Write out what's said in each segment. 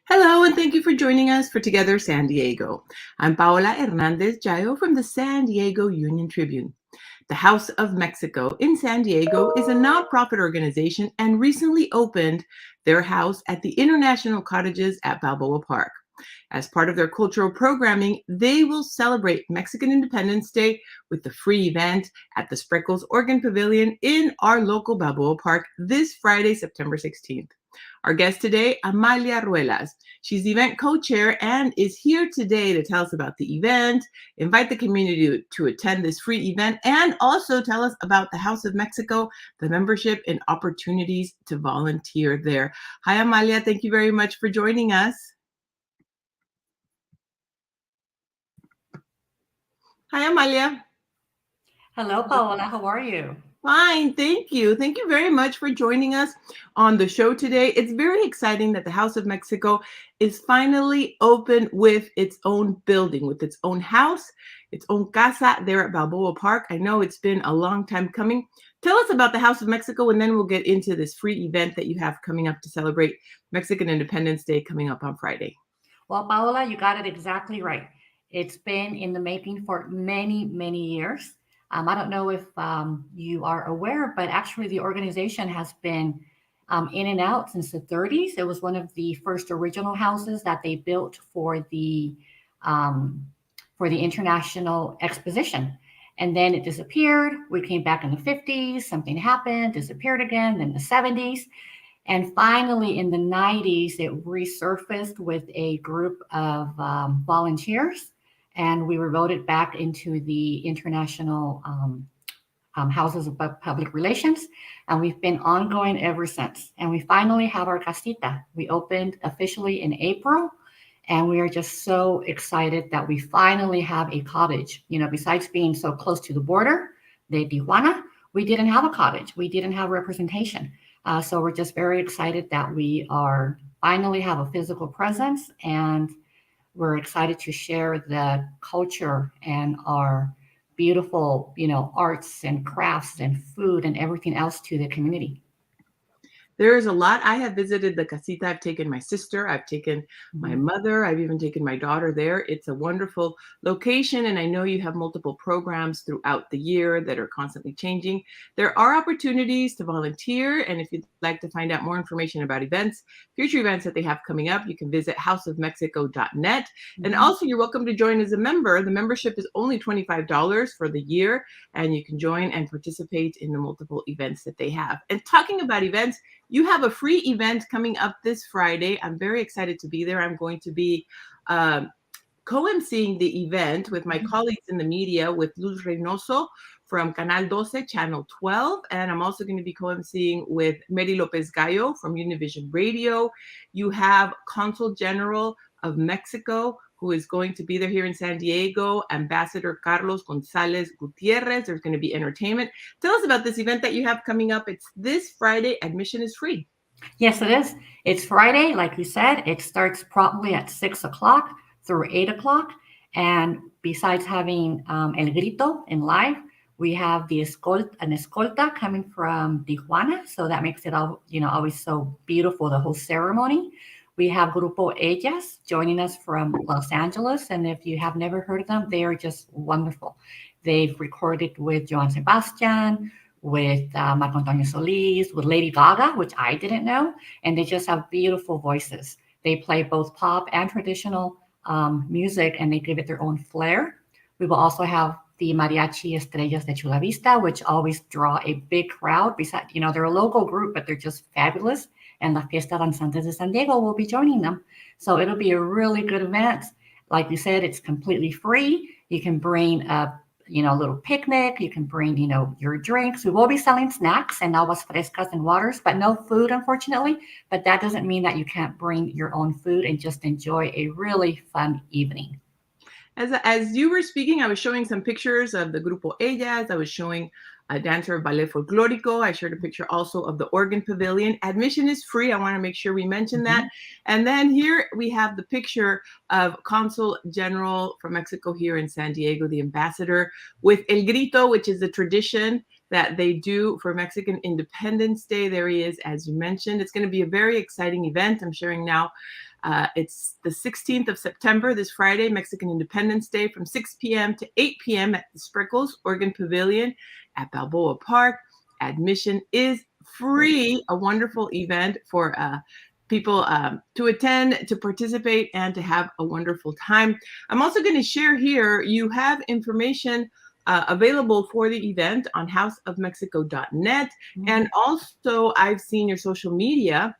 Hello, and thank you for joining us for Together San Diego. I'm Paola Hernandez Jayo from the San Diego Union-Tribune. The House of Mexico in San Diego is a nonprofit organization and recently opened their house at the International Cottages at Balboa Park. As part of their cultural programming, they will celebrate Mexican Independence Day with the free event at the Spreckels Organ Pavilion in our local Balboa Park this Friday, September 16th. Our guest today, Amalia Ruelas. She's the event co-chair and is here today to tell us about the event, invite the community to attend this free event, and also tell us about the House of Mexico, the membership, and opportunities to volunteer there. Hi, Amalia. Thank you very much for joining us. Hi, Amalia. Hello, Paola. How are you? Fine, thank you. Thank you very much for joining us on the show today. It's very exciting that the House of Mexico is finally open with its own building, with its own house, its own casa there at Balboa Park. I know it's been a long time coming. Tell us about the House of Mexico, and then we'll get into this free event that you have coming up to celebrate Mexican Independence Day coming up on Friday. Well, Paola, you got it exactly right. It's been in the making for many, many years. I don't know if you are aware, but actually the organization has been in and out since the 30s. It was one of the first original houses that they built um, for the International Exposition. And then it disappeared. We came back in the 50s. Something happened, disappeared again. Then the 70s. And finally, in the 90s, it resurfaced with a group of volunteers, and we were voted back into the International Houses of Public Relations, and we've been ongoing ever since. And we finally have our casita. We opened officially in April, and we are just so excited that we finally have a cottage. You know, besides being so close to the border, the Tijuana, we didn't have a cottage. We didn't have representation. So we're just very excited that we are finally have a physical presence, and we're excited to share the culture and our beautiful, arts and crafts and food and everything else to the community. There is a lot. I have visited the casita. I've taken my sister, I've taken my Mhm. mother, I've even taken my daughter there. It's a wonderful location, and I know you have multiple programs throughout the year that are constantly changing. There are opportunities to volunteer, and if you'd like to find out more information about events, future events that they have coming up, you can visit houseofmexico.net. And Mhm. also, you're welcome to join as a member. The membership is only $25 for the year, and you can join and participate in the multiple events that they have. And talking about events, you have a free event coming up this Friday. I'm very excited to be there. I'm going to be co-emceeing the event with my Mhm. colleagues in the media, with Luz Reynoso from Canal 12, Channel 12. And I'm also going to be co-emceeing with Mary Lopez Gallo from Univision Radio. You have Consul General of Mexico, who is going to be there here in San Diego, Ambassador Carlos Gonzalez Gutierrez. There's going to be entertainment. Tell us about this event that you have coming up. It's this Friday. Admission is free. Yes, it is. It's Friday, like you said. It starts promptly at 6 o'clock through 8 o'clock. And besides having El Grito in live, we have an escolta coming from Tijuana. So that makes it all, always so beautiful, the whole ceremony. We have Grupo Ellas joining us from Los Angeles. And if you have never heard of them, they are just wonderful. They've recorded with Joan Sebastian, with Marco Antonio Solis, with Lady Gaga, which I didn't know, and they just have beautiful voices. They play both pop and traditional music, and they give it their own flair. We will also have the Mariachi Estrellas de Chula Vista, which always draw a big crowd. Besides, they're a local group, but they're just fabulous. And La Fiesta Danzantes de San Diego will be joining them. So it'll be a really good event. Like you said, it's completely free. You can bring a little picnic. You can bring, your drinks. We will be selling snacks and aguas frescas and waters, but no food, unfortunately. But that doesn't mean that you can't bring your own food and just enjoy a really fun evening. As you were speaking, I was showing some pictures of the Grupo Ellas. I was showing a dancer of Ballet Folklorico. I shared a picture also of the Organ Pavilion. Admission is free. I want to make sure we mention that. Mhm. And then here we have the picture of Consul General from Mexico here in San Diego, the ambassador, with El Grito, which is a tradition that they do for Mexican Independence Day. There he is, as you mentioned. It's going to be a very exciting event. I'm sharing now It's the 16th of September, this Friday, Mexican Independence Day, from 6 p.m. to 8 p.m. at the Spreckels Organ Pavilion at Balboa Park. Admission is free, a wonderful event for people to attend, to participate, and to have a wonderful time. I'm also going to share here, you have information available for the event on houseofmexico.net. And also, I've seen your social media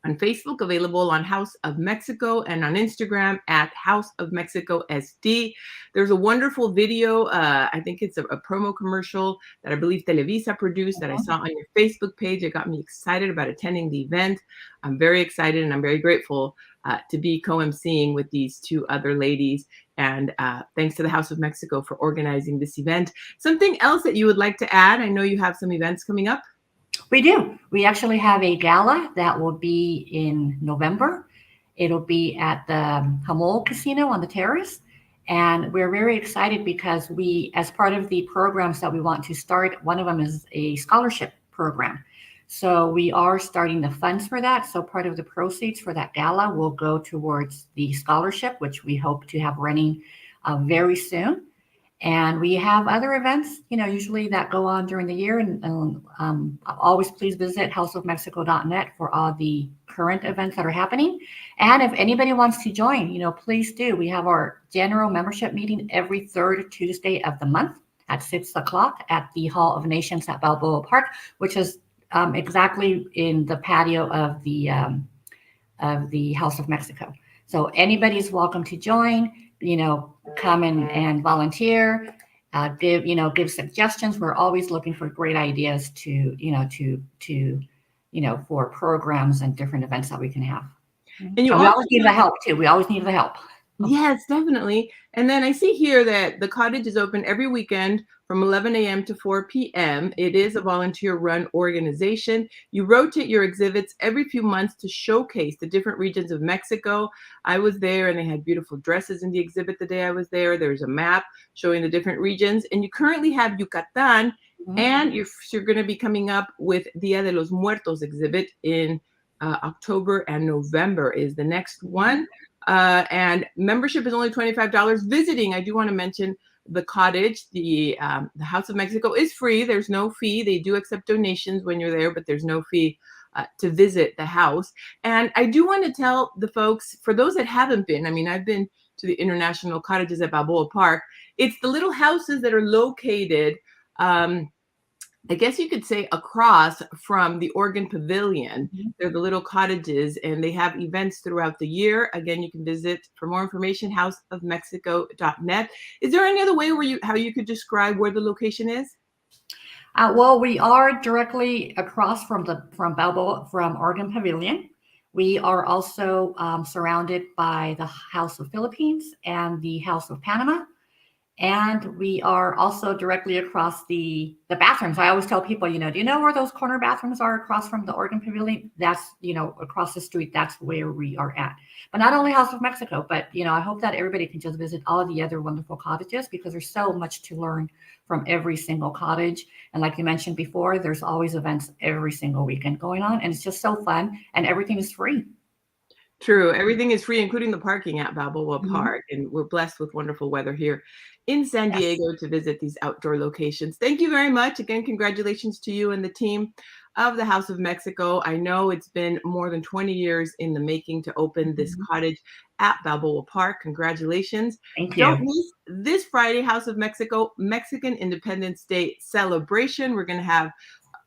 on Facebook, available on House of Mexico, and on Instagram at House of Mexico SD. There's a wonderful video. I think it's a promo commercial that I believe Televisa produced that I saw on your Facebook page. It got me excited about attending the event. I'm very excited, and I'm very grateful to be co-emceeing with these two other ladies. And thanks to the House of Mexico for organizing this event. Something else that you would like to add? I know you have some events coming up. We do. We actually have a gala that will be in November. It'll be at the Hamol Casino on the terrace. And we're very excited because we, as part of the programs that we want to start, one of them is a scholarship program. So we are starting the funds for that. So part of the proceeds for that gala will go towards the scholarship, which we hope to have running very soon. And we have other events, usually that go on during the year. And always please visit houseofmexico.net for all the current events that are happening. And if anybody wants to join, please do. We have our general membership meeting every third Tuesday of the month at 6 o'clock at the Hall of Nations at Balboa Park, which is exactly in the patio of the House of Mexico. So anybody's welcome to join. Come and volunteer, give suggestions. We're always looking for great ideas for programs and different events that we can have. And we always need the help too. We always need the help. Yes, definitely. And then I see here that the cottage is open every weekend from 11 a.m. to 4 p.m. It is a volunteer-run organization. You rotate your exhibits every few months to showcase the different regions of Mexico. I was there, and they had beautiful dresses in the exhibit the day I was there. There's a map showing the different regions. And you currently have Yucatan, and you're going to be coming up with Dia de los Muertos exhibit in October and November is the next one. And membership is only $25. Visiting, I do want to mention the cottage, the House of Mexico is free. There's no fee. They do accept donations when you're there, but there's no fee to visit the house. And I do want to tell the folks, for those that haven't been, I've been to the International Cottages at Balboa Park. It's the little houses that are located, I guess you could say, across from the Organ Pavilion. They're the little cottages, and they have events throughout the year. Again, you can visit for more information, houseofmexico.net. Is there any other way how you could describe where the location is? Well, we are directly across from Organ Pavilion. We are also surrounded by the House of Philippines and the House of Panama. And we are also directly across the bathrooms. I always tell people, do you know where those corner bathrooms are across from the Organ Pavilion? That's, across the street, that's where we are at. But not only House of Mexico, but, I hope that everybody can just visit all of the other wonderful cottages, because there's so much to learn from every single cottage. And like you mentioned before, there's always events every single weekend going on. And it's just so fun, and everything is free. True. Everything is free, including the parking at Balboa Park. And we're blessed with wonderful weather here in San Diego to visit these outdoor locations. Thank you very much. Again, congratulations to you and the team of the House of Mexico. I know it's been more than 20 years in the making to open this cottage at Balboa Park. Congratulations. Thank you. Don't miss this Friday, House of Mexico, Mexican Independence Day celebration.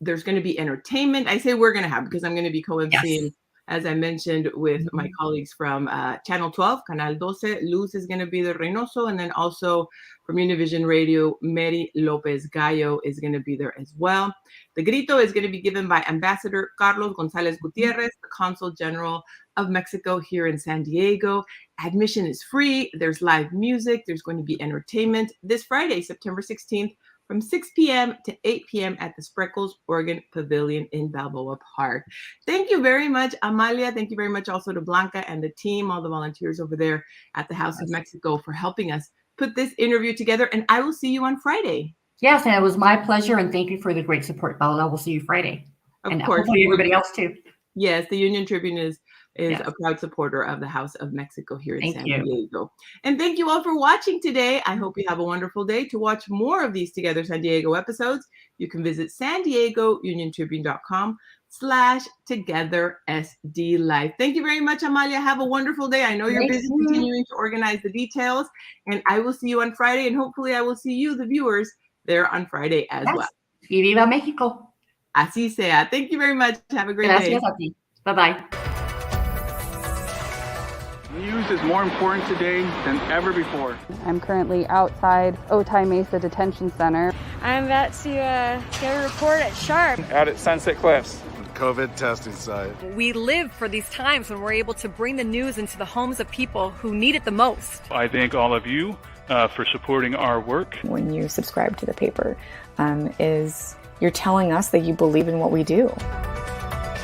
There's going to be entertainment. I say we're going to have, because I'm going to be co-emceeing, as I mentioned, with my colleagues from Channel 12, Canal 12. Luz is going to be the Reynoso, and then also from Univision Radio, Mary Lopez Gallo is going to be there as well. The grito is going to be given by Ambassador Carlos González Gutierrez, the Consul General of Mexico here in San Diego. Admission is free. There's live music. There's going to be entertainment this Friday, September 16th, from 6 p.m. to 8 p.m. at the Spreckels Organ Pavilion in Balboa Park. Thank you very much, Amalia. Thank you very much also to Blanca and the team, all the volunteers over there at the House of Mexico, for helping us put this interview together. And I will see you on Friday. Yes, and it was my pleasure. And thank you for the great support, Paola. We'll see you Friday. Of course. Hopefully everybody else too. Yes, the Union-Tribune is is a proud supporter of the House of Mexico here in San you. Diego. And thank you all for watching today. I hope you have a wonderful day. To watch more of these Together San Diego episodes, you can visit SanDiegoUnionTribune.com/TogetherSDLife. Thank you very much, Amalia. Have a wonderful day. I know you're busy continuing to organize the details, and I will see you on Friday, and hopefully I will see you, the viewers, there on Friday as well. Y viva México. Así sea. Thank you very much. Have a great day. Gracias a ti. Bye-bye. News is more important today than ever before. I'm currently outside Otay Mesa Detention Center. I'm about to get a report at Sharp. Out at Sunset Cliffs. COVID testing site. We live for these times when we're able to bring the news into the homes of people who need it the most. I thank all of you for supporting our work. When you subscribe to the paper, you're telling us that you believe in what we do.